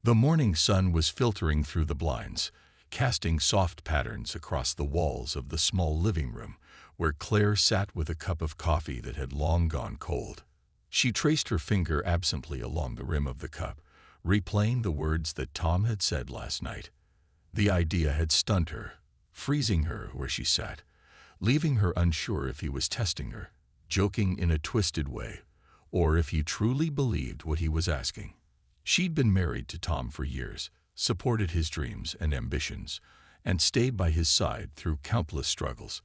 The morning sun was filtering through the blinds, casting soft patterns across the walls of the small living room where Claire sat with a cup of coffee that had long gone cold. She traced her finger absently along the rim of the cup, replaying the words that Tom had said last night. The idea had stunned her, freezing her where she sat, leaving her unsure if he was testing her, joking in a twisted way, or if he truly believed what he was asking. She'd been married to Tom for years, supported his dreams and ambitions, and stayed by his side through countless struggles.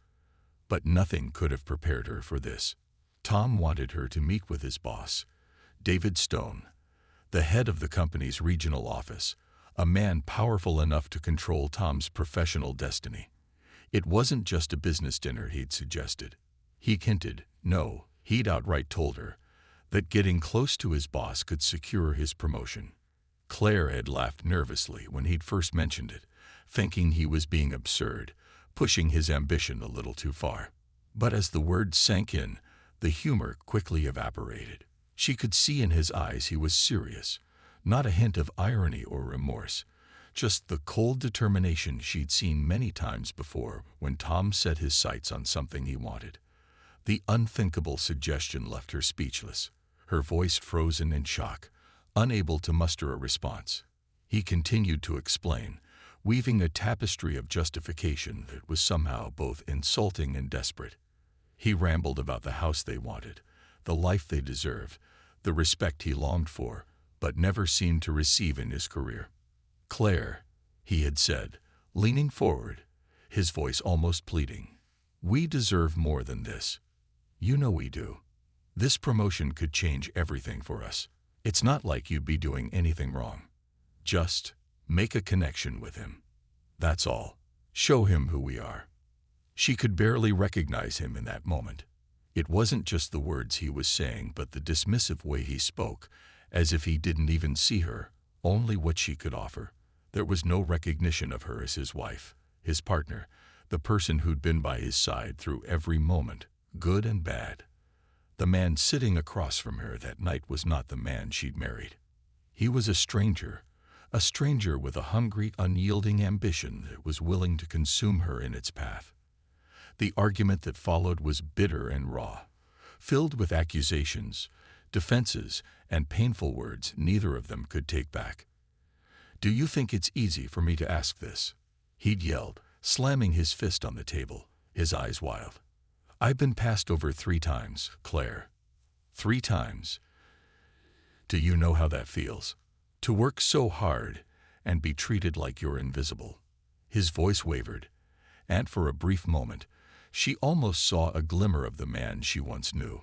But nothing could have prepared her for this. Tom wanted her to meet with his boss, David Stone, the head of the company's regional office, a man powerful enough to control Tom's professional destiny. It wasn't just a business dinner he'd suggested. He hinted, no, he'd outright told her, that getting close to his boss could secure his promotion. Claire had laughed nervously when he'd first mentioned it, thinking he was being absurd, pushing his ambition a little too far. But as the words sank in, the humor quickly evaporated. She could see in his eyes he was serious, not a hint of irony or remorse, just the cold determination she'd seen many times before when Tom set his sights on something he wanted. The unthinkable suggestion left her speechless, her voice frozen in shock, unable to muster a response. He continued to explain, weaving a tapestry of justification that was somehow both insulting and desperate. He rambled about the house they wanted, the life they deserved, the respect he longed for, but never seemed to receive in his career. Claire, he had said, leaning forward, his voice almost pleading, we deserve more than this. You know we do. This promotion could change everything for us. It's not like you'd be doing anything wrong. Just make a connection with him. That's all. Show him who we are. She could barely recognize him in that moment. It wasn't just the words he was saying, but the dismissive way he spoke, as if he didn't even see her, only what she could offer. There was no recognition of her as his wife, his partner, the person who'd been by his side through every moment, good and bad. The man sitting across from her that night was not the man she'd married. He was a stranger with a hungry, unyielding ambition that was willing to consume her in its path. The argument that followed was bitter and raw, filled with accusations, defenses, and painful words neither of them could take back. Do you think it's easy for me to ask this? He'd yelled, slamming his fist on the table, his eyes wild. I've been passed over 3 times, Claire. 3 times. Do you know how that feels? To work so hard and be treated like you're invisible. His voice wavered, and for a brief moment, she almost saw a glimmer of the man she once knew.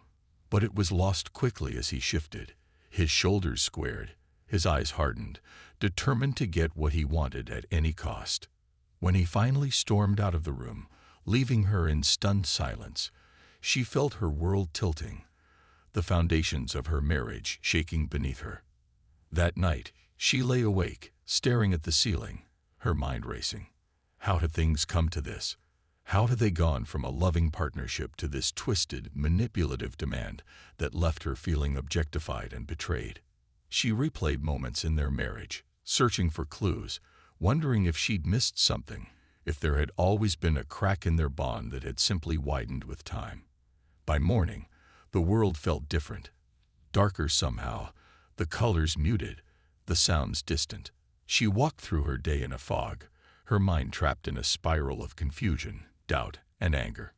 But it was lost quickly as he shifted, his shoulders squared, his eyes hardened, determined to get what he wanted at any cost. When he finally stormed out of the room, leaving her in stunned silence, she felt her world tilting, the foundations of her marriage shaking beneath her. That night, she lay awake, staring at the ceiling, her mind racing. How had things come to this? How had they gone from a loving partnership to this twisted, manipulative demand that left her feeling objectified and betrayed? She replayed moments in their marriage, searching for clues, wondering if she'd missed something, if there had always been a crack in their bond that had simply widened with time. By morning, the world felt different, darker somehow, the colors muted, the sounds distant. She walked through her day in a fog, her mind trapped in a spiral of confusion, doubt, and anger.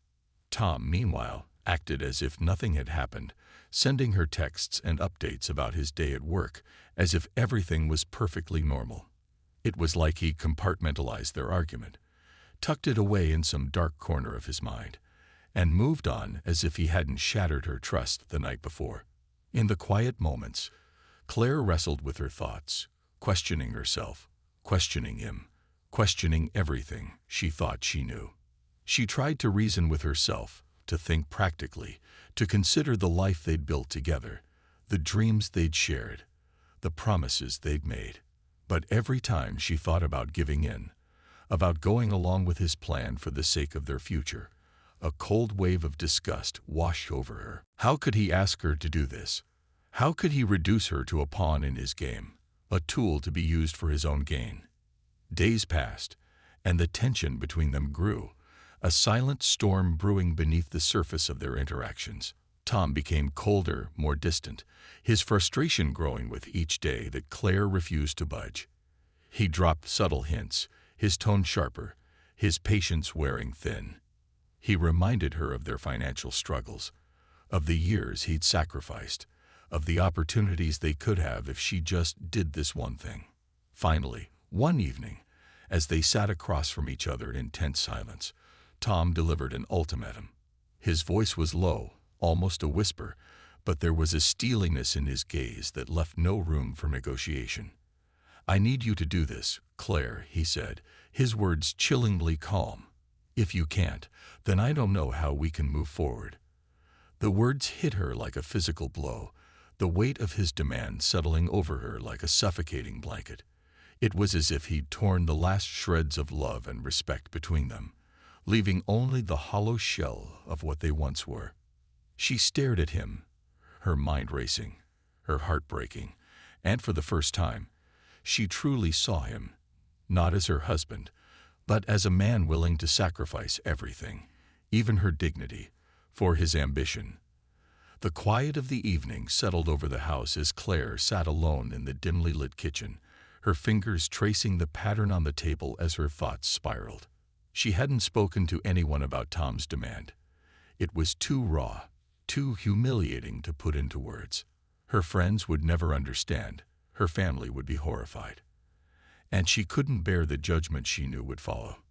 Tom, meanwhile, acted as if nothing had happened, sending her texts and updates about his day at work, as if everything was perfectly normal. It was like he compartmentalized their argument, tucked it away in some dark corner of his mind, and moved on as if he hadn't shattered her trust the night before. In the quiet moments, Claire wrestled with her thoughts, questioning herself, questioning him, questioning everything she thought she knew. She tried to reason with herself, to think practically, to consider the life they'd built together, the dreams they'd shared, the promises they'd made. But every time she thought about giving in, about going along with his plan for the sake of their future, a cold wave of disgust washed over her. How could he ask her to do this? How could he reduce her to a pawn in his game? a tool to be used for his own gain. Days passed, and the tension between them grew, a silent storm brewing beneath the surface of their interactions. Tom became colder, more distant, his frustration growing with each day that Claire refused to budge. He dropped subtle hints, his tone sharper, his patience wearing thin. He reminded her of their financial struggles, of the years he'd sacrificed, of the opportunities they could have if she just did this one thing. Finally, one evening, as they sat across from each other in tense silence, Tom delivered an ultimatum. His voice was low, almost a whisper, but there was a steeliness in his gaze that left no room for negotiation. "I need you to do this, Claire," he said, his words chillingly calm. "If you can't, then I don't know how we can move forward." The words hit her like a physical blow, the weight of his demand settling over her like a suffocating blanket. It was as if he'd torn the last shreds of love and respect between them, leaving only the hollow shell of what they once were. She stared at him, her mind racing, her heart breaking, and for the first time, she truly saw him, not as her husband, but as a man willing to sacrifice everything, even her dignity, for his ambition. The quiet of the evening settled over the house as Claire sat alone in the dimly lit kitchen, her fingers tracing the pattern on the table as her thoughts spiraled. She hadn't spoken to anyone about Tom's demand. It was too raw, too humiliating to put into words. Her friends would never understand. Her family would be horrified. And she couldn't bear the judgment she knew would follow.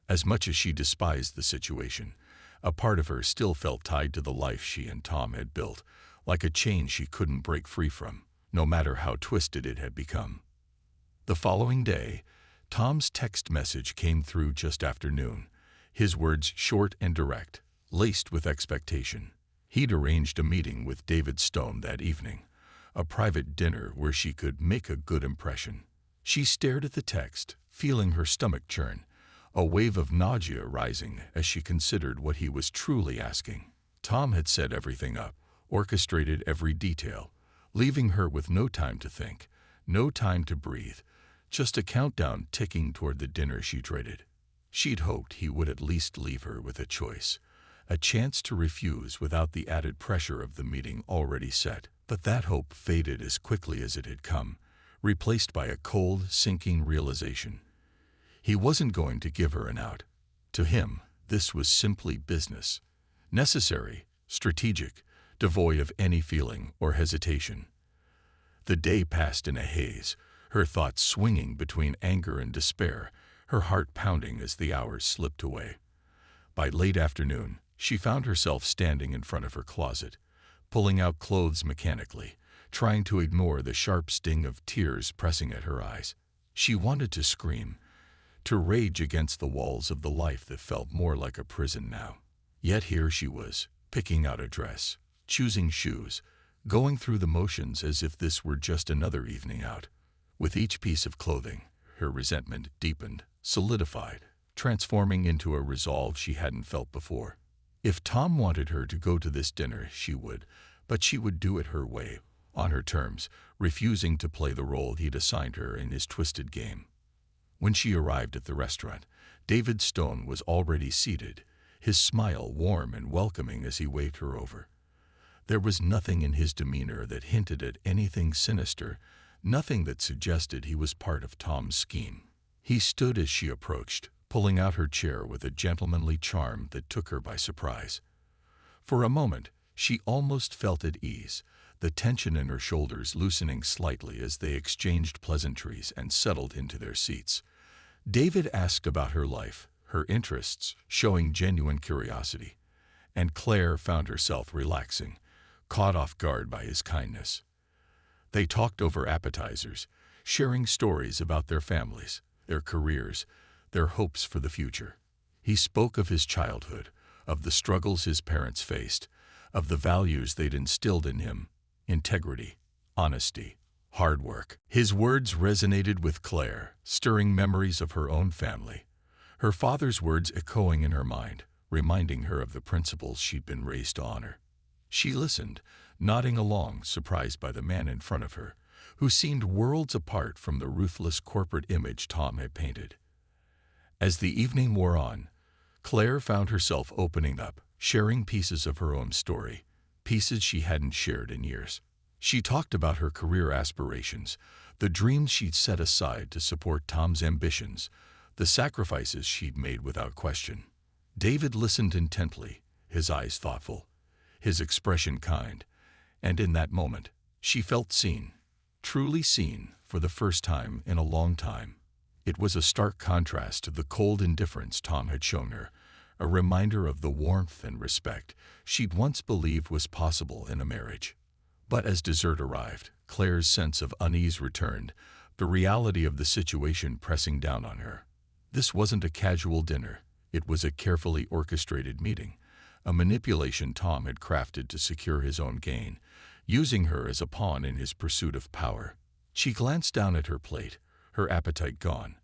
As much as she despised the situation, a part of her still felt tied to the life she and Tom had built, like a chain she couldn't break free from, no matter how twisted it had become. The following day, Tom's text message came through just after noon, his words short and direct, laced with expectation. He'd arranged a meeting with David Stone that evening, a private dinner where she could make a good impression. She stared at the text, feeling her stomach churn, a wave of nausea rising as she considered what he was truly asking. Tom had set everything up, orchestrated every detail, leaving her with no time to think, no time to breathe, just a countdown ticking toward the dinner she dreaded. She'd hoped he would at least leave her with a choice, a chance to refuse without the added pressure of the meeting already set. But that hope faded as quickly as it had come, replaced by a cold, sinking realization. He wasn't going to give her an out. To him, this was simply business. Necessary, strategic, devoid of any feeling or hesitation. The day passed in a haze, her thoughts swinging between anger and despair, her heart pounding as the hours slipped away. By late afternoon, she found herself standing in front of her closet, pulling out clothes mechanically, trying to ignore the sharp sting of tears pressing at her eyes. She wanted to scream, to rage against the walls of the life that felt more like a prison now. Yet here she was, picking out a dress, choosing shoes, going through the motions as if this were just another evening out. With each piece of clothing, her resentment deepened, solidified, transforming into a resolve she hadn't felt before. If Tom wanted her to go to this dinner, she would, but she would do it her way, on her terms, refusing to play the role he'd assigned her in his twisted game. When she arrived at the restaurant, David Stone was already seated, his smile warm and welcoming as he waved her over. There was nothing in his demeanor that hinted at anything sinister, nothing that suggested he was part of Tom's scheme. He stood as she approached, pulling out her chair with a gentlemanly charm that took her by surprise. For a moment, she almost felt at ease, the tension in her shoulders loosening slightly as they exchanged pleasantries and settled into their seats. David asked about her life, her interests, showing genuine curiosity, and Claire found herself relaxing, caught off guard by his kindness. They talked over appetizers, sharing stories about their families, their careers, their hopes for the future. He spoke of his childhood, of the struggles his parents faced, of the values they'd instilled in him: integrity, honesty, hard work. His words resonated with Claire, stirring memories of her own family, her father's words echoing in her mind, reminding her of the principles she'd been raised to honor. She listened, nodding along, surprised by the man in front of her, who seemed worlds apart from the ruthless corporate image Tom had painted. As the evening wore on, Claire found herself opening up, sharing pieces of her own story, pieces she hadn't shared in years. She talked about her career aspirations, the dreams she'd set aside to support Tom's ambitions, the sacrifices she'd made without question. David listened intently, his eyes thoughtful, his expression kind, and in that moment, she felt seen, truly seen for the first time in a long time. It was a stark contrast to the cold indifference Tom had shown her, a reminder of the warmth and respect she'd once believed was possible in a marriage. But as dessert arrived, Claire's sense of unease returned, the reality of the situation pressing down on her. This wasn't a casual dinner, it was a carefully orchestrated meeting, a manipulation Tom had crafted to secure his own gain, using her as a pawn in his pursuit of power. She glanced down at her plate, her appetite gone,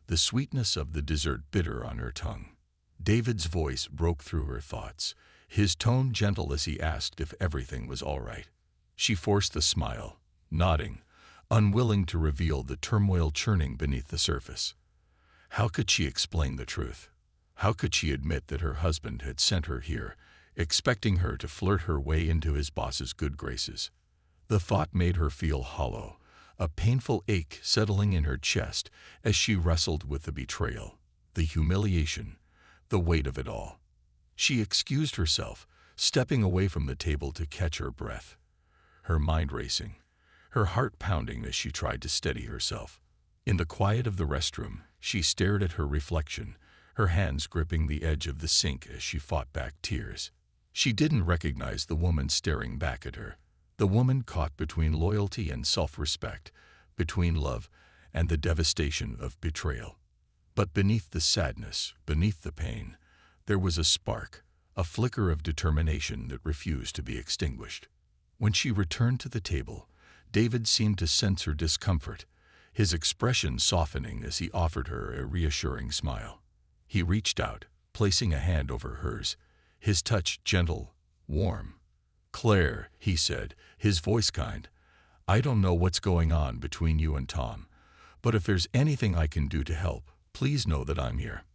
the sweetness of the dessert bitter on her tongue. David's voice broke through her thoughts, his tone gentle as he asked if everything was all right. She forced a smile, nodding, unwilling to reveal the turmoil churning beneath the surface. How could she explain the truth? How could she admit that her husband had sent her here, expecting her to flirt her way into his boss's good graces? The thought made her feel hollow, a painful ache settling in her chest as she wrestled with the betrayal, the humiliation, the weight of it all. She excused herself, stepping away from the table to catch her breath, her mind racing, her heart pounding as she tried to steady herself. In the quiet of the restroom, she stared at her reflection, her hands gripping the edge of the sink as she fought back tears. She didn't recognize the woman staring back at her, the woman caught between loyalty and self-respect, between love and the devastation of betrayal. But beneath the sadness, beneath the pain, there was a spark, a flicker of determination that refused to be extinguished. When she returned to the table, David seemed to sense her discomfort, his expression softening as he offered her a reassuring smile. He reached out, placing a hand over hers, his touch gentle, warm. "Claire," he said, his voice kind, "I don't know what's going on between you and Tom, but if there's anything I can do to help, please know that I'm here."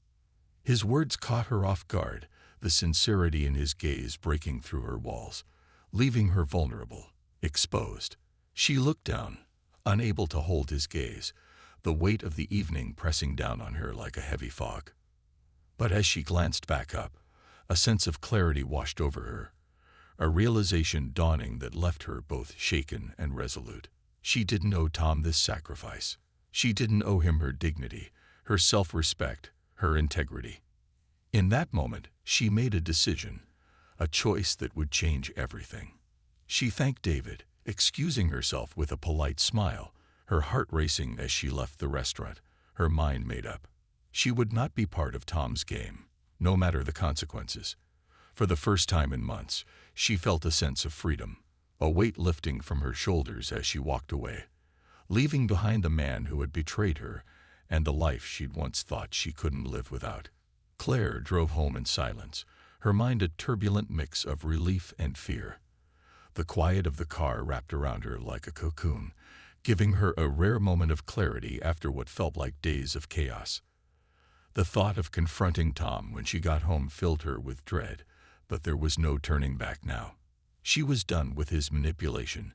His words caught her off guard, the sincerity in his gaze breaking through her walls, leaving her vulnerable, exposed. She looked down, unable to hold his gaze, the weight of the evening pressing down on her like a heavy fog. But as she glanced back up, a sense of clarity washed over her, a realization dawning that left her both shaken and resolute. She didn't owe Tom this sacrifice. She didn't owe him her dignity, her self-respect, her integrity. In that moment, she made a decision, a choice that would change everything. She thanked David, excusing herself with a polite smile, her heart racing as she left the restaurant, her mind made up. She would not be part of Tom's game, no matter the consequences. For the first time in months, she felt a sense of freedom, a weight lifting from her shoulders as she walked away, leaving behind the man who had betrayed her and the life she'd once thought she couldn't live without. Claire drove home in silence, her mind a turbulent mix of relief and fear. The quiet of the car wrapped around her like a cocoon, giving her a rare moment of clarity after what felt like days of chaos. The thought of confronting Tom when she got home filled her with dread, but there was no turning back now. She was done with his manipulation,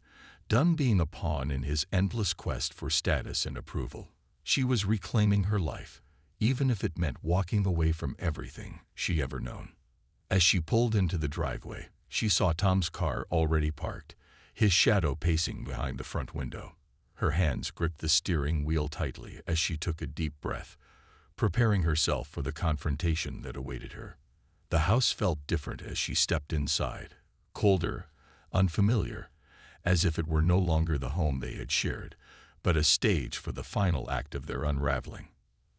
done being a pawn in his endless quest for status and approval. She was reclaiming her life, even if it meant walking away from everything she ever known. As she pulled into the driveway, she saw Tom's car already parked, his shadow pacing behind the front window. Her hands gripped the steering wheel tightly as she took a deep breath, preparing herself for the confrontation that awaited her. The house felt different as she stepped inside, colder, unfamiliar, as if it were no longer the home they had shared, but a stage for the final act of their unraveling.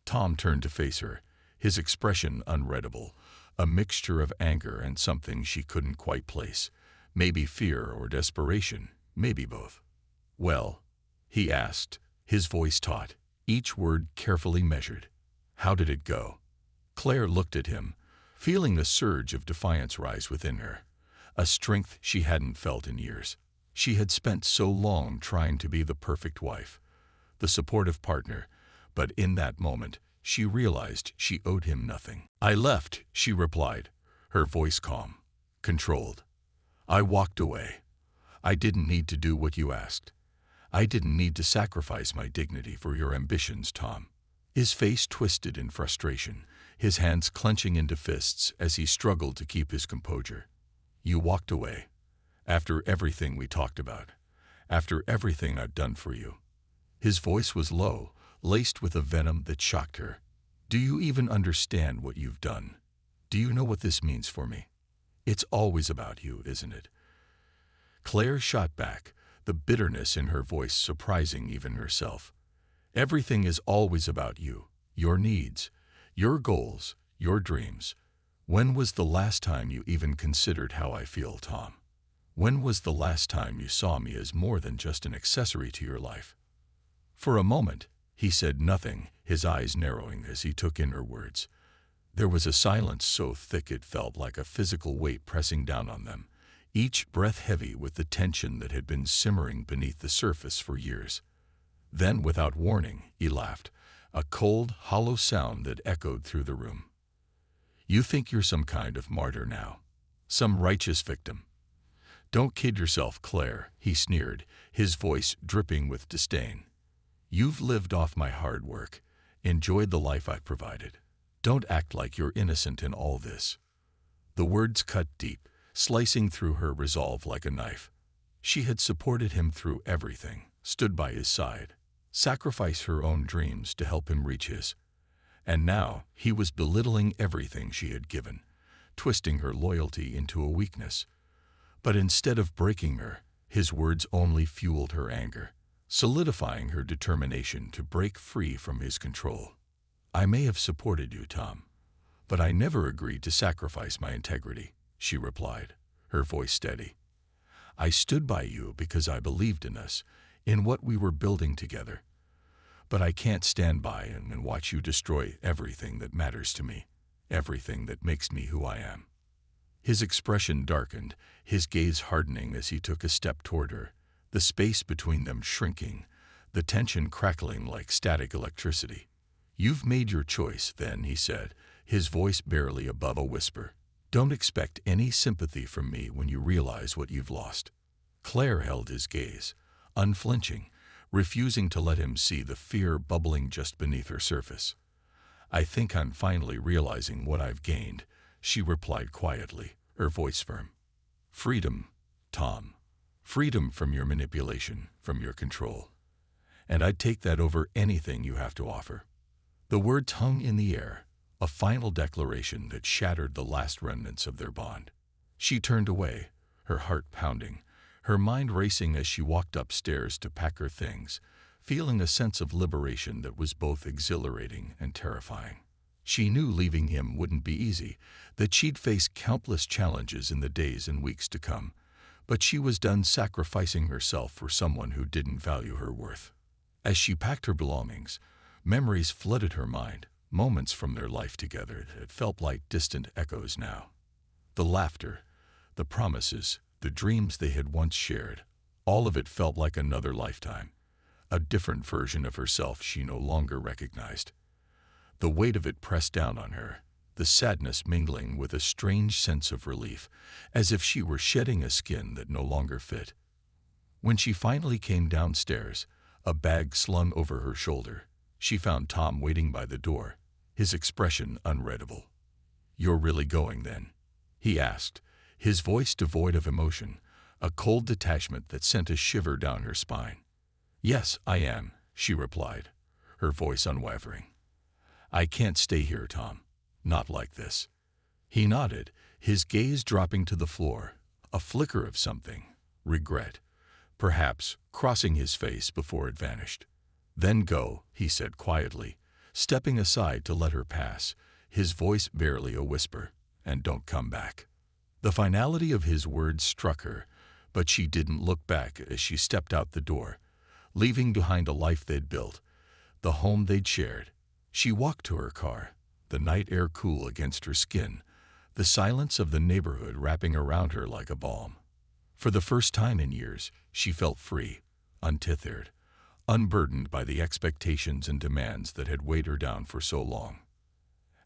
Tom turned to face her, his expression unreadable, a mixture of anger and something she couldn't quite place, maybe fear or desperation, maybe both. "Well?" he asked, his voice taut, each word carefully measured. "How did it go?" Claire looked at him, feeling a surge of defiance rise within her, a strength she hadn't felt in years. She had spent so long trying to be the perfect wife, the supportive partner, but in that moment, she realized she owed him nothing. "I left," she replied, her voice calm, controlled. "I walked away. I didn't need to do what you asked. I didn't need to sacrifice my dignity for your ambitions, Tom." His face twisted in frustration, his hands clenching into fists as he struggled to keep his composure. "You walked away. After everything we talked about. After everything I'd done for you." His voice was low, laced with a venom that shocked her. "Do you even understand what you've done? Do you know what this means for me? It's always about you, isn't it?" Claire shot back, the bitterness in her voice surprising even herself. "Everything is always about you, your needs, your goals, your dreams. When was the last time you even considered how I feel, Tom? When was the last time you saw me as more than just an accessory to your life?" For a moment, he said nothing, his eyes narrowing as he took in her words. There was a silence so thick it felt like a physical weight pressing down on them, each breath heavy with the tension that had been simmering beneath the surface for years. Then, without warning, he laughed, a cold, hollow sound that echoed through the room. "You think you're some kind of martyr now, some righteous victim. Don't kid yourself, Claire," he sneered, his voice dripping with disdain. "You've lived off my hard work, enjoyed the life I provided. Don't act like you're innocent in all this." The words cut deep, slicing through her resolve like a knife. She had supported him through everything, stood by his side, sacrificed her own dreams to help him reach his. And now he was belittling everything she had given, twisting her loyalty into a weakness. But instead of breaking her, his words only fueled her anger, solidifying her determination to break free from his control. "I may have supported you, Tom, but I never agreed to sacrifice my integrity," she replied, her voice steady. "I stood by you because I believed in us, in what we were building together. But I can't stand by and watch you destroy everything that matters to me, everything that makes me who I am." His expression darkened, his gaze hardening as he took a step toward her, the space between them shrinking, the tension crackling like static electricity. "You've made your choice, then," he said, his voice barely above a whisper. "Don't expect any sympathy from me when you realize what you've lost." Claire held his gaze, unflinching, refusing to let him see the fear bubbling just beneath her surface. "I think I'm finally realizing what I've gained," she replied quietly, her voice firm. "Freedom, Tom. Freedom from your manipulation, from your control. And I'd take that over anything you have to offer." The words hung in the air, a final declaration that shattered the last remnants of their bond. She turned away, her heart pounding, her mind racing as she walked upstairs to pack her things, feeling a sense of liberation that was both exhilarating and terrifying. She knew leaving him wouldn't be easy, that she'd face countless challenges in the days and weeks to come, but she was done sacrificing herself for someone who didn't value her worth. As she packed her belongings, memories flooded her mind, moments from their life together that felt like distant echoes now. The laughter, the promises, the dreams they had once shared, all of it felt like another lifetime, a different version of herself she no longer recognized. The weight of it pressed down on her, the sadness mingling with a strange sense of relief, as if she were shedding a skin that no longer fit. When she finally came downstairs, a bag slung over her shoulder, she found Tom waiting by the door, his expression unreadable. "You're really going, then?" he asked, his voice devoid of emotion, a cold detachment that sent a shiver down her spine. "Yes, I am," she replied, her voice unwavering. "I can't stay here, Tom. Not like this." He nodded, his gaze dropping to the floor, a flicker of something, regret, perhaps, crossing his face before it vanished. "Then go," he said quietly, stepping aside to let her pass, his voice barely a whisper, "and don't come back." The finality of his words struck her, but she didn't look back as she stepped out the door, leaving behind a life they'd built, the home they'd shared. She walked to her car, the night air cool against her skin, the silence of the neighborhood wrapping around her like a balm. For the first time in years, she felt free, untethered, unburdened by the expectations and demands that had weighed her down for so long.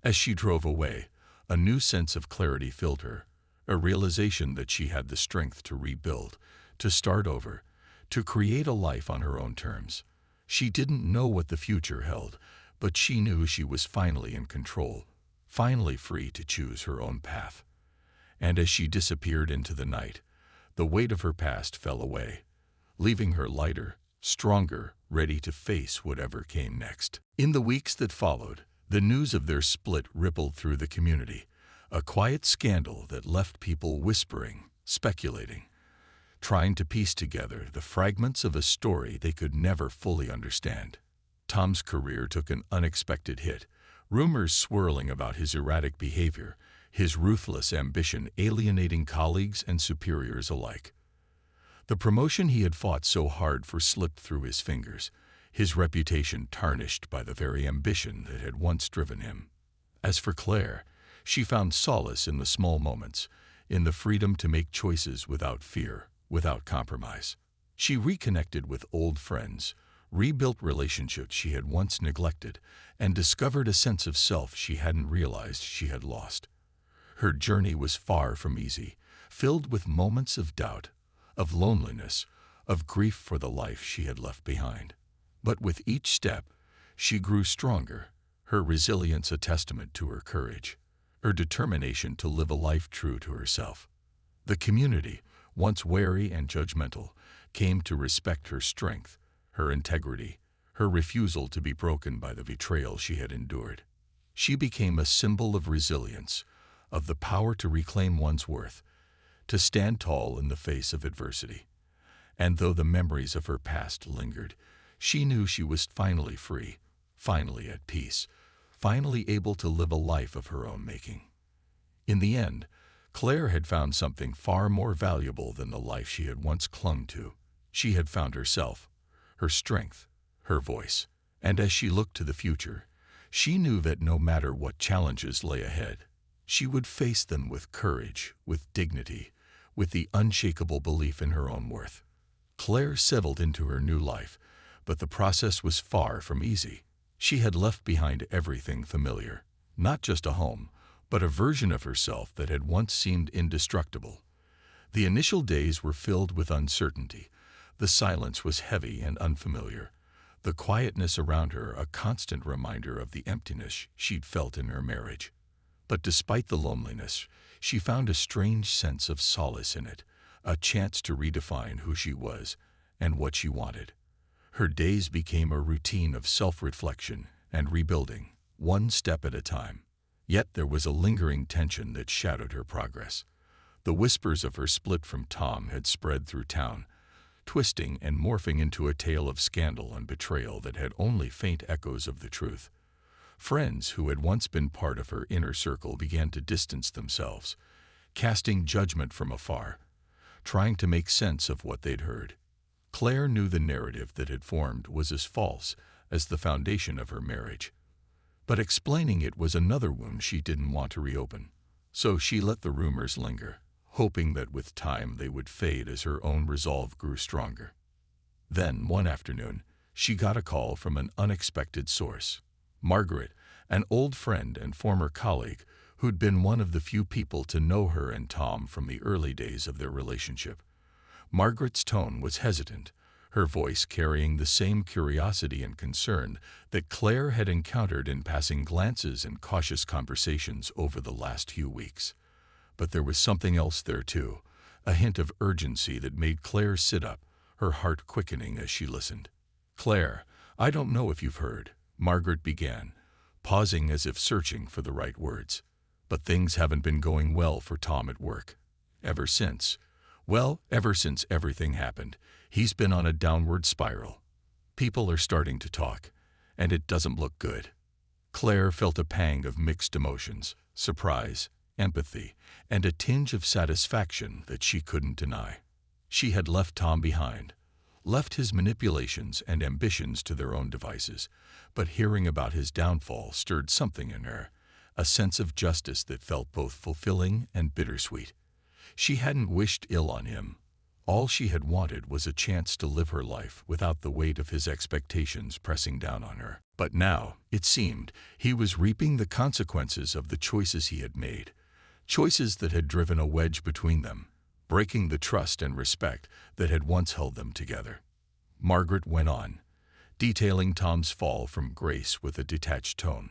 As she drove away, a new sense of clarity filled her, a realization that she had the strength to rebuild, to start over, to create a life on her own terms. She didn't know what the future held, but she knew she was finally in control, finally free to choose her own path. And as she disappeared into the night, the weight of her past fell away, leaving her lighter, stronger, ready to face whatever came next. In the weeks that followed, the news of their split rippled through the community, a quiet scandal that left people whispering, speculating, trying to piece together the fragments of a story they could never fully understand. Tom's career took an unexpected hit, rumors swirling about his erratic behavior, his ruthless ambition alienating colleagues and superiors alike. The promotion he had fought so hard for slipped through his fingers, his reputation tarnished by the very ambition that had once driven him. As for Claire, she found solace in the small moments, in the freedom to make choices without fear, without compromise. She reconnected with old friends, rebuilt relationships she had once neglected, and discovered a sense of self she hadn't realized she had lost. Her journey was far from easy, filled with moments of doubt, of loneliness, of grief for the life she had left behind. But with each step, she grew stronger, her resilience a testament to her courage, her determination to live a life true to herself. The community, once wary and judgmental, came to respect her strength, her integrity, her refusal to be broken by the betrayal she had endured. She became a symbol of resilience, of the power to reclaim one's worth, to stand tall in the face of adversity. And though the memories of her past lingered, she knew she was finally free, finally at peace, finally able to live a life of her own making. In the end, Claire had found something far more valuable than the life she had once clung to. She had found herself, her strength, her voice. And as she looked to the future, she knew that no matter what challenges lay ahead, she would face them with courage, with dignity, with the unshakable belief in her own worth. Claire settled into her new life, but the process was far from easy. She had left behind everything familiar, not just a home, but a version of herself that had once seemed indestructible. The initial days were filled with uncertainty. The silence was heavy and unfamiliar, the quietness around her a constant reminder of the emptiness she'd felt in her marriage. But despite the loneliness, she found a strange sense of solace in it, a chance to redefine who she was and what she wanted. Her days became a routine of self-reflection and rebuilding, one step at a time. Yet there was a lingering tension that shadowed her progress. The whispers of her split from Tom had spread through town, twisting and morphing into a tale of scandal and betrayal that had only faint echoes of the truth. Friends who had once been part of her inner circle began to distance themselves, casting judgment from afar, trying to make sense of what they'd heard. Claire knew the narrative that had formed was as false as the foundation of her marriage. But explaining it was another wound she didn't want to reopen. So she let the rumors linger, hoping that with time they would fade as her own resolve grew stronger. Then, one afternoon, she got a call from an unexpected source. Margaret, an old friend and former colleague who'd been one of the few people to know her and Tom from the early days of their relationship. Margaret's tone was hesitant, her voice carrying the same curiosity and concern that Claire had encountered in passing glances and cautious conversations over the last few weeks. But there was something else there too, a hint of urgency that made Claire sit up, her heart quickening as she listened. "Claire, I don't know if you've heard," Margaret began, pausing as if searching for the right words. "But things haven't been going well for Tom at work. Ever since everything happened, he's been on a downward spiral. People are starting to talk, and it doesn't look good." Claire felt a pang of mixed emotions, surprise, empathy, and a tinge of satisfaction that she couldn't deny. She had left Tom behind, left his manipulations and ambitions to their own devices, but hearing about his downfall stirred something in her, a sense of justice that felt both fulfilling and bittersweet. She hadn't wished ill on him, All she had wanted was a chance to live her life without the weight of his expectations pressing down on her. But now, it seemed, he was reaping the consequences of the choices he had made, choices that had driven a wedge between them, breaking the trust and respect that had once held them together. Margaret went on, detailing Tom's fall from grace with a detached tone,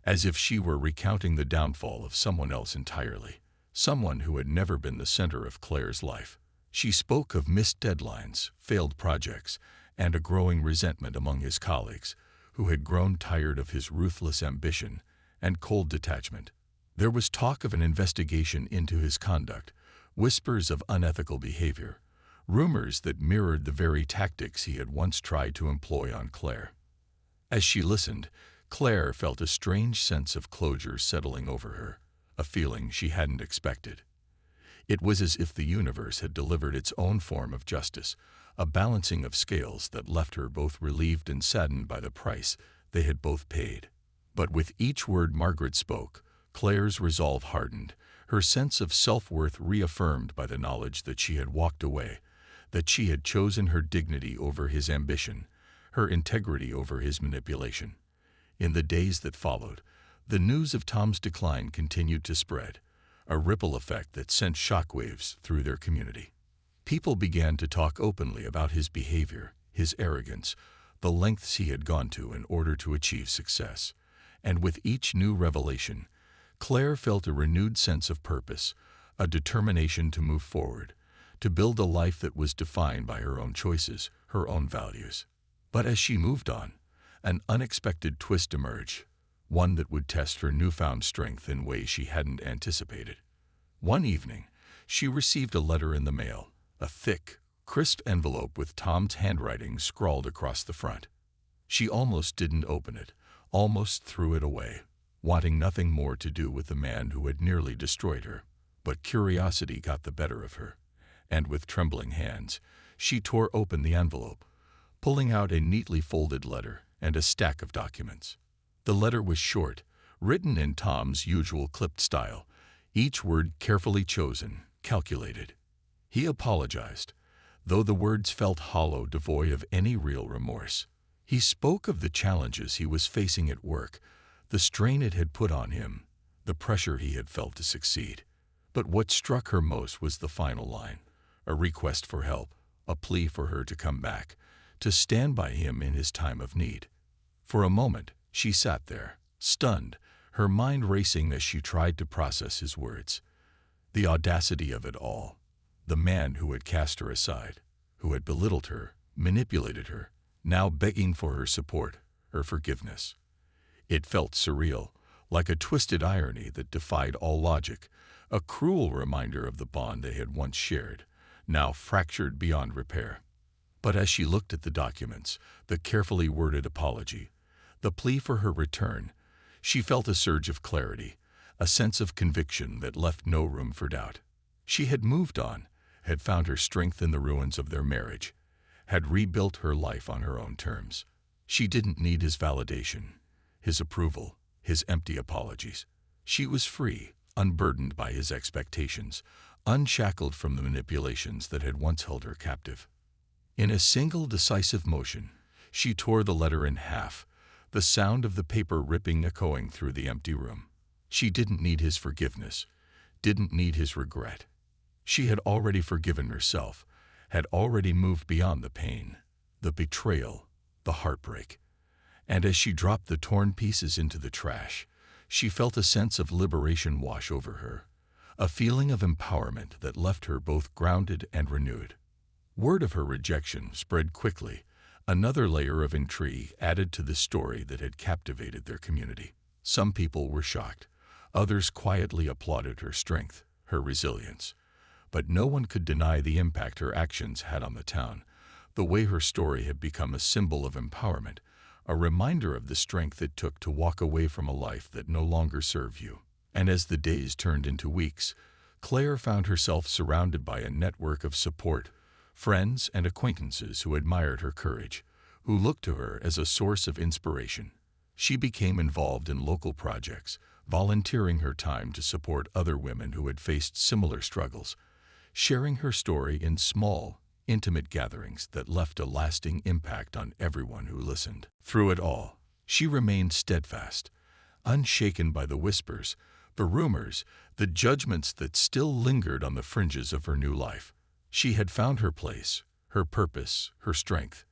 as if she were recounting the downfall of someone else entirely, someone who had never been the center of Claire's life. She spoke of missed deadlines, failed projects, and a growing resentment among his colleagues, who had grown tired of his ruthless ambition and cold detachment. There was talk of an investigation into his conduct, whispers of unethical behavior, rumors that mirrored the very tactics he had once tried to employ on Claire. As she listened, Claire felt a strange sense of closure settling over her, a feeling she hadn't expected. It was as if the universe had delivered its own form of justice, a balancing of scales that left her both relieved and saddened by the price they had both paid. But with each word Margaret spoke, Claire's resolve hardened, her sense of self-worth reaffirmed by the knowledge that she had walked away, that she had chosen her dignity over his ambition, her integrity over his manipulation. In the days that followed, the news of Tom's decline continued to spread, a ripple effect that sent shockwaves through their community. People began to talk openly about his behavior, his arrogance, the lengths he had gone to in order to achieve success. And with each new revelation, Claire felt a renewed sense of purpose, a determination to move forward, to build a life that was defined by her own choices, her own values. But as she moved on, an unexpected twist emerged, one that would test her newfound strength in ways she hadn't anticipated. One evening, she received a letter in the mail, a thick, crisp envelope with Tom's handwriting scrawled across the front. She almost didn't open it, almost threw it away, wanting nothing more to do with the man who had nearly destroyed her. But curiosity got the better of her, and with trembling hands, she tore open the envelope, pulling out a neatly folded letter and a stack of documents. The letter was short, written in Tom's usual clipped style, each word carefully chosen, calculated. He apologized, though the words felt hollow, devoid of any real remorse. He spoke of the challenges he was facing at work, the strain it had put on him, the pressure he had felt to succeed. But what struck her most was the final line, a request for help, a plea for her to come back, to stand by him in his time of need. For a moment, she sat there, stunned, her mind racing as she tried to process his words. The audacity of it all. The man who had cast her aside, who had belittled her, manipulated her, now begging for her support, her forgiveness. It felt surreal, like a twisted irony that defied all logic, a cruel reminder of the bond they had once shared, now fractured beyond repair. But as she looked at the documents, the carefully worded apology, the plea for her return, she felt a surge of clarity, a sense of conviction that left no room for doubt. She had moved on, had found her strength in the ruins of their marriage, had rebuilt her life on her own terms. She didn't need his validation, his approval, his empty apologies. She was free, unburdened by his expectations, unshackled from the manipulations that had once held her captive. In a single decisive motion, she tore the letter in half, the sound of the paper ripping echoing through the empty room. She didn't need his forgiveness, didn't need his regret. She had already forgiven herself, had already moved beyond the pain, the betrayal, the heartbreak. And as she dropped the torn pieces into the trash, she felt a sense of liberation wash over her, a feeling of empowerment that left her both grounded and renewed. Word of her rejection spread quickly, another layer of intrigue added to the story that had captivated their community. Some people were shocked, others quietly applauded her strength, her resilience. But no one could deny the impact her actions had on the town, the way her story had become a symbol of empowerment, a reminder of the strength it took to walk away from a life that no longer served you. And as the days turned into weeks, Claire found herself surrounded by a network of support, friends and acquaintances who admired her courage, who looked to her as a source of inspiration. She became involved in local projects, volunteering her time to support other women who had faced similar struggles. sharing her story in small, intimate gatherings that left a lasting impact on everyone who listened. Through it all, she remained steadfast, unshaken by the whispers, the rumors, the judgments that still lingered on the fringes of her new life. She had found her place, her purpose, her strength.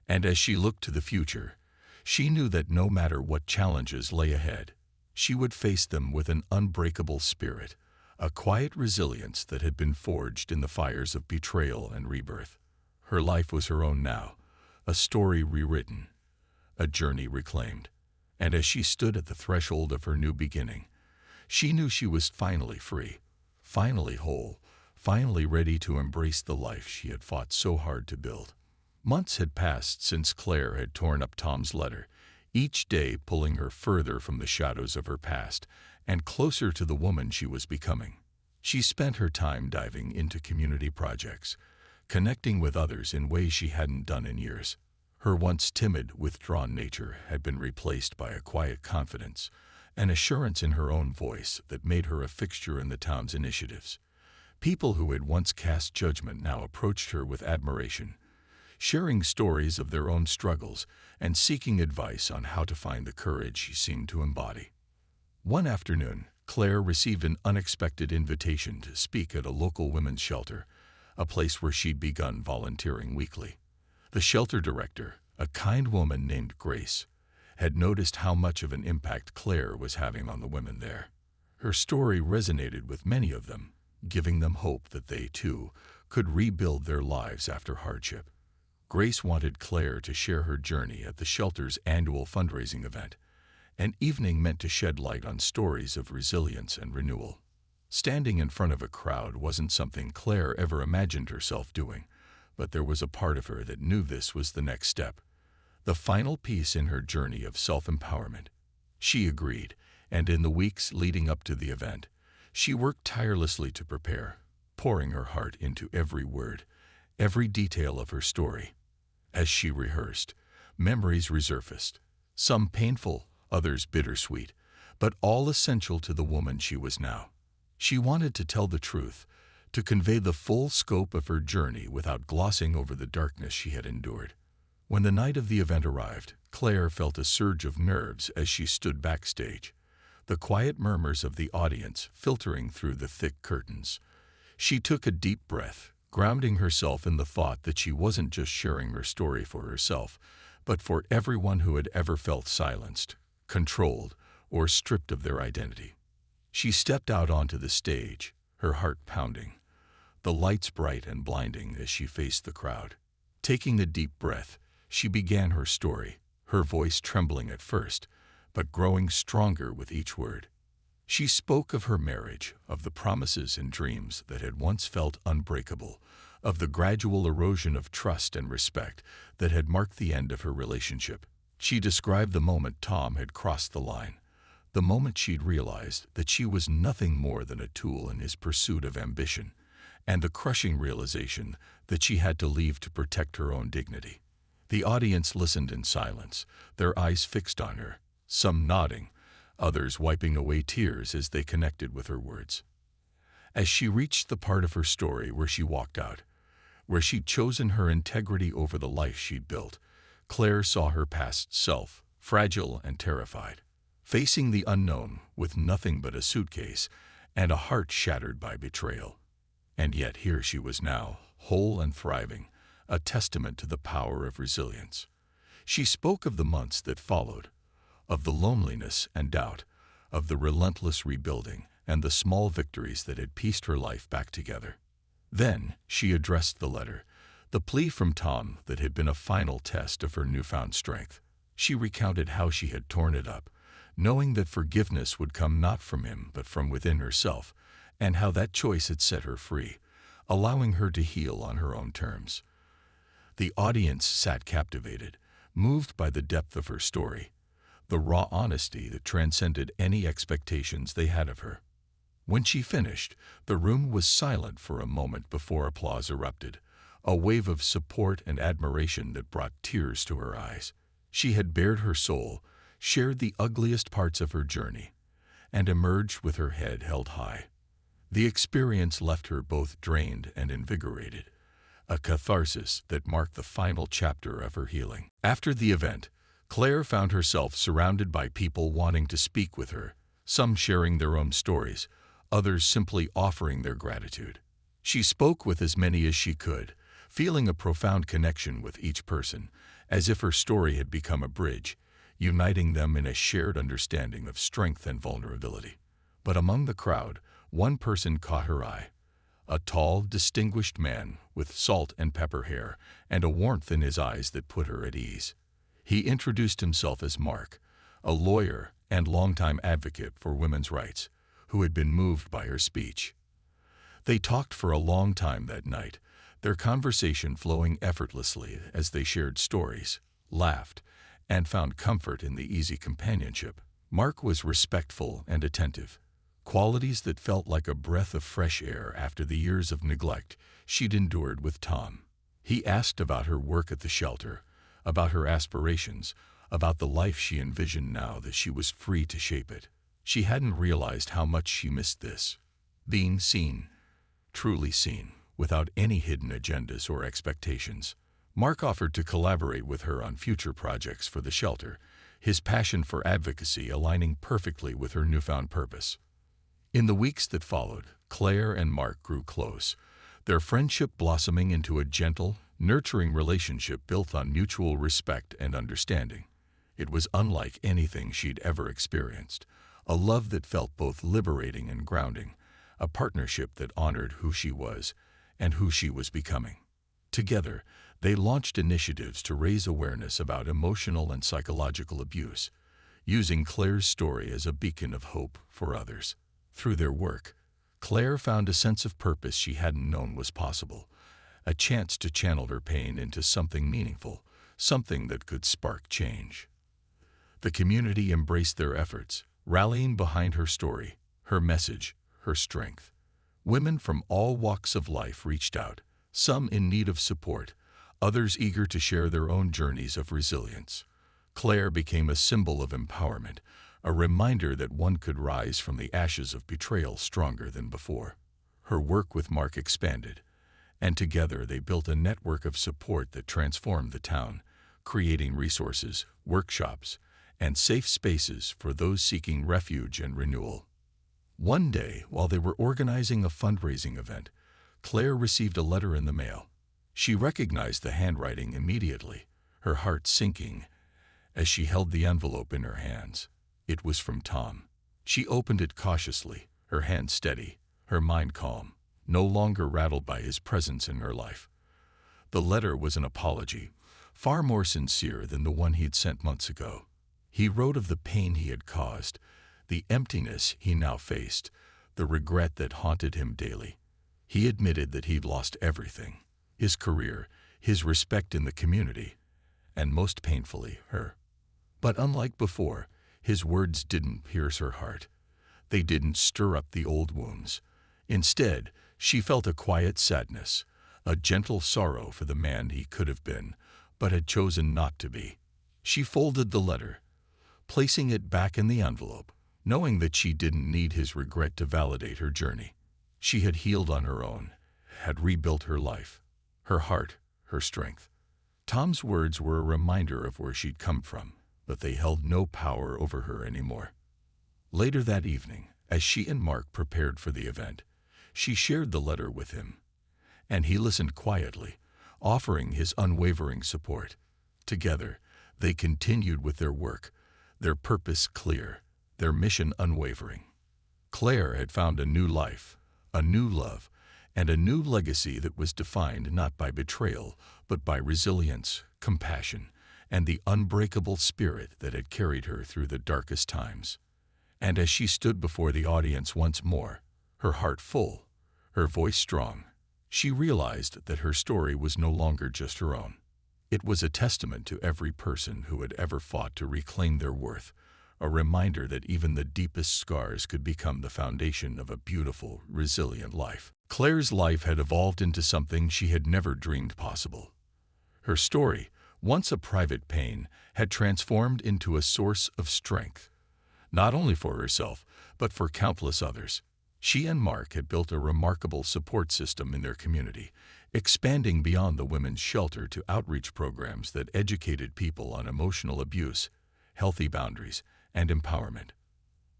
And as she looked to the future, she knew that no matter what challenges lay ahead, she would face them with an unbreakable spirit, a quiet resilience that had been forged in the fires of betrayal and rebirth. Her life was her own now, a story rewritten, a journey reclaimed. And as she stood at the threshold of her new beginning, she knew she was finally free, finally whole, finally ready to embrace the life she had fought so hard to build. Months had passed since Claire had torn up Tom's letter, each day pulling her further from the shadows of her past and closer to the woman she was becoming. She spent her time diving into community projects, connecting with others in ways she hadn't done in years. Her once timid, withdrawn nature had been replaced by a quiet confidence, an assurance in her own voice that made her a fixture in the town's initiatives. People who had once cast judgment now approached her with admiration, sharing stories of their own struggles and seeking advice on how to find the courage she seemed to embody. One afternoon, Claire received an unexpected invitation to speak at a local women's shelter, a place where she'd begun volunteering weekly. The shelter director, a kind woman named Grace, had noticed how much of an impact Claire was having on the women there. Her story resonated with many of them, giving them hope that they, too, could rebuild their lives after hardship. Grace wanted Claire to share her journey at the shelter's annual fundraising event, an evening meant to shed light on stories of resilience and renewal. Standing in front of a crowd wasn't something Claire ever imagined herself doing, but there was a part of her that knew this was the next step, the final piece in her journey of self-empowerment. She agreed, and in the weeks leading up to the event, she worked tirelessly to prepare, pouring her heart into every word, every detail of her story. As she rehearsed, memories resurfaced, some painful, others bittersweet, but all essential to the woman she was now. She wanted to tell the truth, to convey the full scope of her journey without glossing over the darkness she had endured. When the night of the event arrived, Claire felt a surge of nerves as she stood backstage, the quiet murmurs of the audience filtering through the thick curtains. She took a deep breath, grounding herself in the thought that she wasn't just sharing her story for herself, but for everyone who had ever felt silenced, controlled, or stripped of their identity. She stepped out onto the stage, her heart pounding, the lights bright and blinding as she faced the crowd. Taking a deep breath, she began her story, her voice trembling at first, but growing stronger with each word. She spoke of her marriage, of the promises and dreams that had once felt unbreakable, of the gradual erosion of trust and respect that had marked the end of her relationship. She described the moment Tom had crossed the line, the moment she'd realized that she was nothing more than a tool in his pursuit of ambition, and the crushing realization that she had to leave to protect her own dignity. The audience listened in silence, their eyes fixed on her, some nodding, others wiping away tears as they connected with her words. As she reached the part of her story where she walked out, where she'd chosen her integrity over the life she'd built, Claire saw her past self, fragile and terrified, facing the unknown with nothing but a suitcase and a heart shattered by betrayal. And yet here she was now, whole and thriving, a testament to the power of resilience. She spoke of the months that followed, of the loneliness and doubt, of the relentless rebuilding and the small victories that had pieced her life back together. Then she addressed the letter, the plea from Tom that had been a final test of her newfound strength. She recounted how she had torn it up, knowing that forgiveness would come not from him but from within herself, and how that choice had set her free, allowing her to heal on her own terms. The audience sat captivated, moved by the depth of her story, the raw honesty that transcended any expectations they had of her. When she finished, the room was silent for a moment before applause erupted, a wave of support and admiration that brought tears to her eyes. She had bared her soul, shared the ugliest parts of her journey, and emerged with her head held high. The experience left her both drained and invigorated, a catharsis that marked the final chapter of her healing. After the event, Claire found herself surrounded by people wanting to speak with her, some sharing their own stories, others simply offering their gratitude. She spoke with as many as she could, feeling a profound connection with each person, as if her story had become a bridge, uniting them in a shared understanding of strength and vulnerability. But among the crowd, one person caught her eye. A tall, distinguished man with salt and pepper hair and a warmth in his eyes that put her at ease. He introduced himself as Mark, a lawyer and longtime advocate for women's rights, who had been moved by her speech. They talked for a long time that night, their conversation flowing effortlessly as they shared stories, laughed, and found comfort in the easy companionship. Mark was respectful and attentive, qualities that felt like a breath of fresh air after the years of neglect she'd endured with Tom. He asked about her work at the shelter, about her aspirations, about the life she envisioned now that she was free to shape it. She hadn't realized how much she missed this. Being seen, truly seen, without any hidden agendas or expectations. Mark offered to collaborate with her on future projects for the shelter, his passion for advocacy aligning perfectly with her newfound purpose. In the weeks that followed, Claire and Mark grew close, their friendship blossoming into a gentle, nurturing relationship built on mutual respect and understanding. It was unlike anything she'd ever experienced, a love that felt both liberating and grounding, a partnership that honored who she was and who she was becoming. Together, they launched initiatives to raise awareness about emotional and psychological abuse, using Claire's story as a beacon of hope for others. Through their work, Claire found a sense of purpose she hadn't known was possible, a chance to channel her pain into something meaningful, something that could spark change. The community embraced their efforts, rallying behind her story, her message, her strength. Women from all walks of life reached out, some in need of support, others eager to share their own journeys of resilience. Claire became a symbol of empowerment, a reminder that one could rise from the ashes of betrayal stronger than before. Her work with Mark expanded, and together they built a network of support that transformed the town, creating resources, workshops, and safe spaces for those seeking refuge and renewal. One day, while they were organizing a fundraising event, Claire received a letter in the mail. She recognized the handwriting immediately, her heart sinking as she held the envelope in her hands. It was from Tom. She opened it cautiously, her hand steady, her mind calm, no longer rattled by his presence in her life. The letter was an apology, far more sincere than the one he'd sent months ago. He wrote of the pain he had caused, the emptiness he now faced, the regret that haunted him daily. He admitted that he'd lost everything, his career, his respect in the community, and most painfully, her. But unlike before, his words didn't pierce her heart. They didn't stir up the old wounds. Instead, she felt a quiet sadness, a gentle sorrow for the man he could have been, but had chosen not to be. She folded the letter, placing it back in the envelope, knowing that she didn't need his regret to validate her journey. She had healed on her own, had rebuilt her life, her heart, her strength. Tom's words were a reminder of where she'd come from, but they held no power over her anymore. Later that evening, as she and Mark prepared for the event, she shared the letter with him, and he listened quietly, offering his unwavering support. Together, they continued with their work, their purpose clear, their mission unwavering. Claire had found a new life, a new love, and a new legacy that was defined not by betrayal, but by resilience, compassion, and the unbreakable spirit that had carried her through the darkest times. And as she stood before the audience once more, her heart full, her voice strong, she realized that her story was no longer just her own. It was a testament to every person who had ever fought to reclaim their worth, a reminder that even the deepest scars could become the foundation of a beautiful, resilient life. Claire's life had evolved into something she had never dreamed possible. Her story, once a private pain, had transformed into a source of strength, not only for herself, but for countless others. She and Mark had built a remarkable support system in their community, expanding beyond the women's shelter to outreach programs that educated people on emotional abuse, healthy boundaries, and empowerment.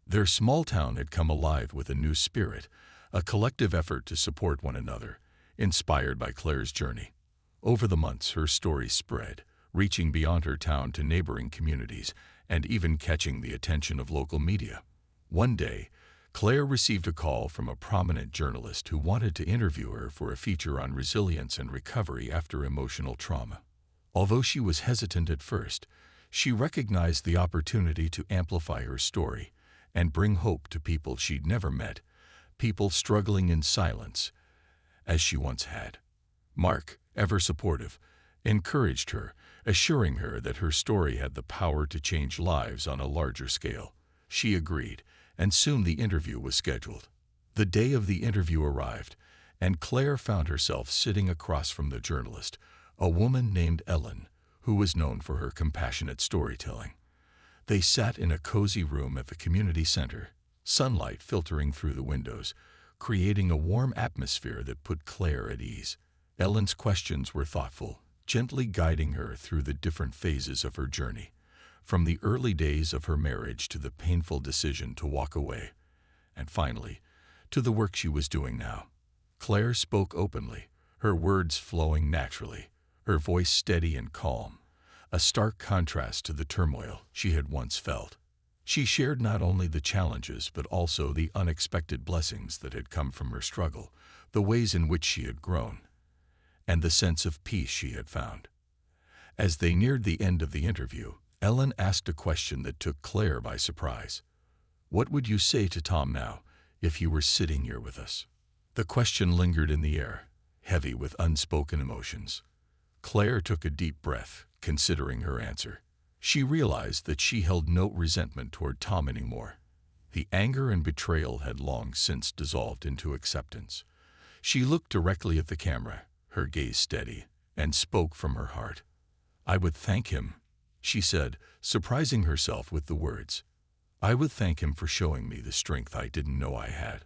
Their small town had come alive with a new spirit, a collective effort to support one another, inspired by Claire's journey. Over the months, her story spread, reaching beyond her town to neighboring communities and even catching the attention of local media. One day, Claire received a call from a prominent journalist who wanted to interview her for a feature on resilience and recovery after emotional trauma. Although she was hesitant at first, she recognized the opportunity to amplify her story and bring hope to people she'd never met, people struggling in silence, as she once had. Mark, ever supportive, encouraged her, assuring her that her story had the power to change lives on a larger scale. She agreed, and soon the interview was scheduled. The day of the interview arrived, and Claire found herself sitting across from the journalist, a woman named Ellen, who was known for her compassionate storytelling. They sat in a cozy room at the community center, sunlight filtering through the windows, creating a warm atmosphere that put Claire at ease. Ellen's questions were thoughtful, gently guiding her through the different phases of her journey, from the early days of her marriage to the painful decision to walk away, and finally, to the work she was doing now. Claire spoke openly, her words flowing naturally, her voice steady and calm, a stark contrast to the turmoil she had once felt. She shared not only the challenges but also the unexpected blessings that had come from her struggle, the ways in which she had grown, and the sense of peace she had found. As they neared the end of the interview, Ellen asked a question that took Claire by surprise. "What would you say to Tom now, if he were sitting here with us?" The question lingered in the air, heavy with unspoken emotions. Claire took a deep breath, considering her answer. She realized that she held no resentment toward Tom anymore. The anger and betrayal had long since dissolved into acceptance. She looked directly at the camera, her gaze steady, and spoke from her heart. "I would thank him," she said, surprising herself with the words. "I would thank him for showing me the strength I didn't know I had,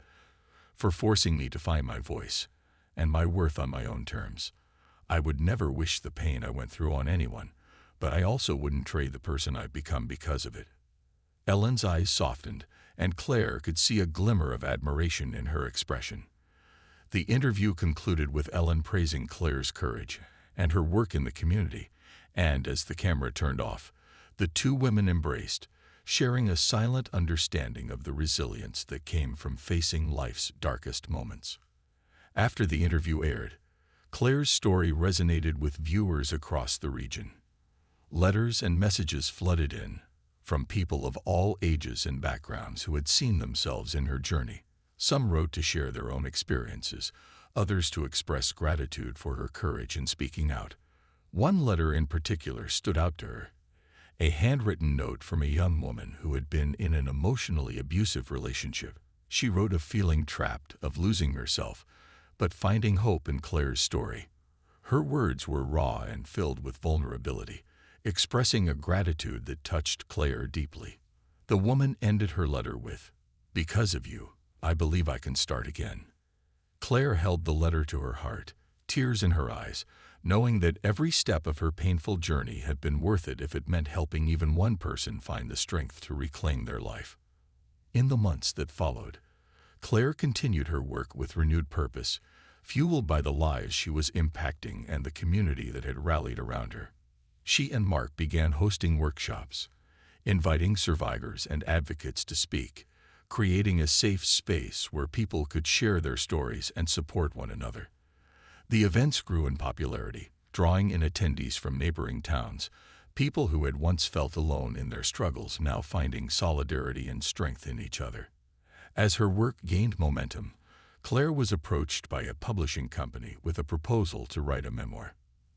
for forcing me to find my voice and my worth on my own terms. I would never wish the pain I went through on anyone, but I also wouldn't trade the person I've become because of it." Ellen's eyes softened, and Claire could see a glimmer of admiration in her expression. The interview concluded with Ellen praising Claire's courage and her work in the community, and as the camera turned off, the two women embraced, sharing a silent understanding of the resilience that came from facing life's darkest moments. After the interview aired, Claire's story resonated with viewers across the region. Letters and messages flooded in, from people of all ages and backgrounds who had seen themselves in her journey. Some wrote to share their own experiences, others to express gratitude for her courage in speaking out. One letter in particular stood out to her, a handwritten note from a young woman who had been in an emotionally abusive relationship. She wrote of feeling trapped, of losing herself, but finding hope in Claire's story. Her words were raw and filled with vulnerability, expressing a gratitude that touched Claire deeply. The woman ended her letter with, "Because of you, I believe I can start again." Claire held the letter to her heart, tears in her eyes, knowing that every step of her painful journey had been worth it if it meant helping even one person find the strength to reclaim their life. In the months that followed, Claire continued her work with renewed purpose, fueled by the lives she was impacting and the community that had rallied around her. She and Mark began hosting workshops, inviting survivors and advocates to speak, creating a safe space where people could share their stories and support one another. The events grew in popularity, drawing in attendees from neighboring towns, people who had once felt alone in their struggles now finding solidarity and strength in each other. As her work gained momentum, Claire was approached by a publishing company with a proposal to write a memoir.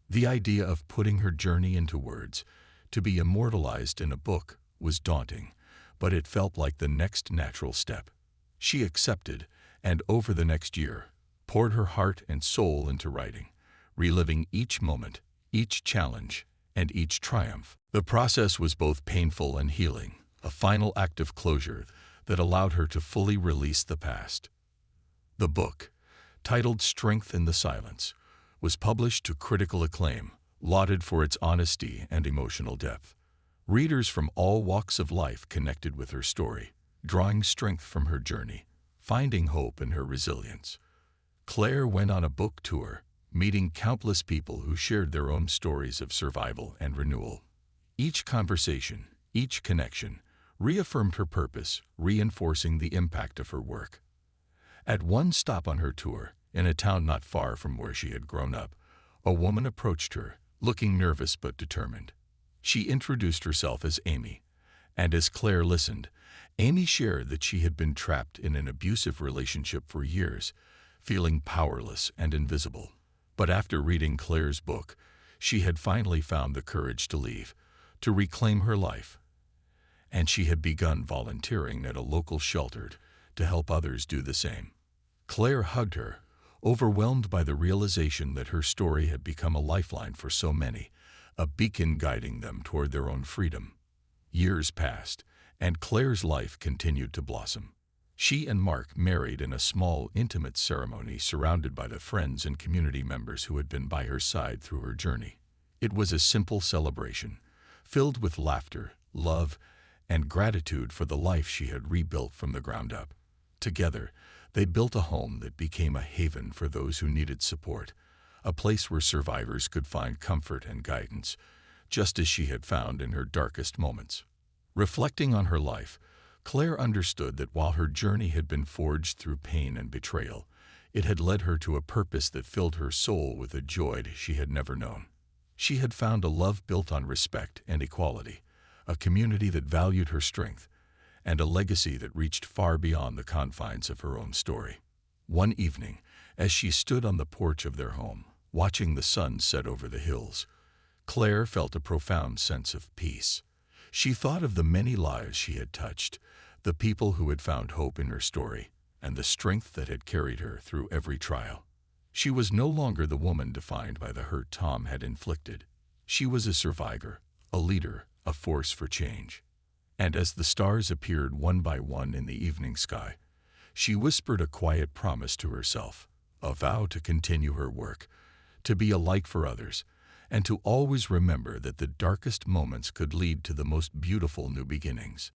The idea of putting her journey into words, to be immortalized in a book, was daunting, but it felt like the next natural step. She accepted, and over the next year, poured her heart and soul into writing, reliving each moment, each challenge, and each triumph. The process was both painful and healing, a final act of closure that allowed her to fully release the past. The book, titled Strength in the Silence, was published to critical acclaim, lauded for its honesty and emotional depth. Readers from all walks of life connected with her story, drawing strength from her journey, finding hope in her resilience. Claire went on a book tour, meeting countless people who shared their own stories of survival and renewal. Each conversation, each connection, reaffirmed her purpose, reinforcing the impact of her work. At one stop on her tour, in a town not far from where she had grown up, a woman approached her, looking nervous but determined. She introduced herself as Amy, and as Claire listened, Amy shared that she had been trapped in an abusive relationship for years, feeling powerless and invisible. But after reading Claire's book, she had finally found the courage to leave, to reclaim her life. And she had begun volunteering at a local shelter to help others do the same. Claire hugged her, overwhelmed by the realization that her story had become a lifeline for so many, a beacon guiding them toward their own freedom. Years passed, and Claire's life continued to blossom. She and Mark married in a small, intimate ceremony surrounded by the friends and community members who had been by her side through her journey. It was a simple celebration, filled with laughter, love, and gratitude for the life she had rebuilt from the ground up. Together, they built a home that became a haven for those who needed support, a place where survivors could find comfort and guidance, just as she had found in her darkest moments. Reflecting on her life, Claire understood that while her journey had been forged through pain and betrayal, it had led her to a purpose that filled her soul with a joy she had never known. She had found a love built on respect and equality, a community that valued her strength, and a legacy that reached far beyond the confines of her own story. One evening, as she stood on the porch of their home, watching the sun set over the hills, Claire felt a profound sense of peace. She thought of the many lives she had touched, the people who had found hope in her story, and the strength that had carried her through every trial. She was no longer the woman defined by the hurt Tom had inflicted. She was a survivor, a leader, a force for change. And as the stars appeared one by one in the evening sky, she whispered a quiet promise to herself, a vow to continue her work, to be a light for others, and to always remember that the darkest moments could lead to the most beautiful new beginnings.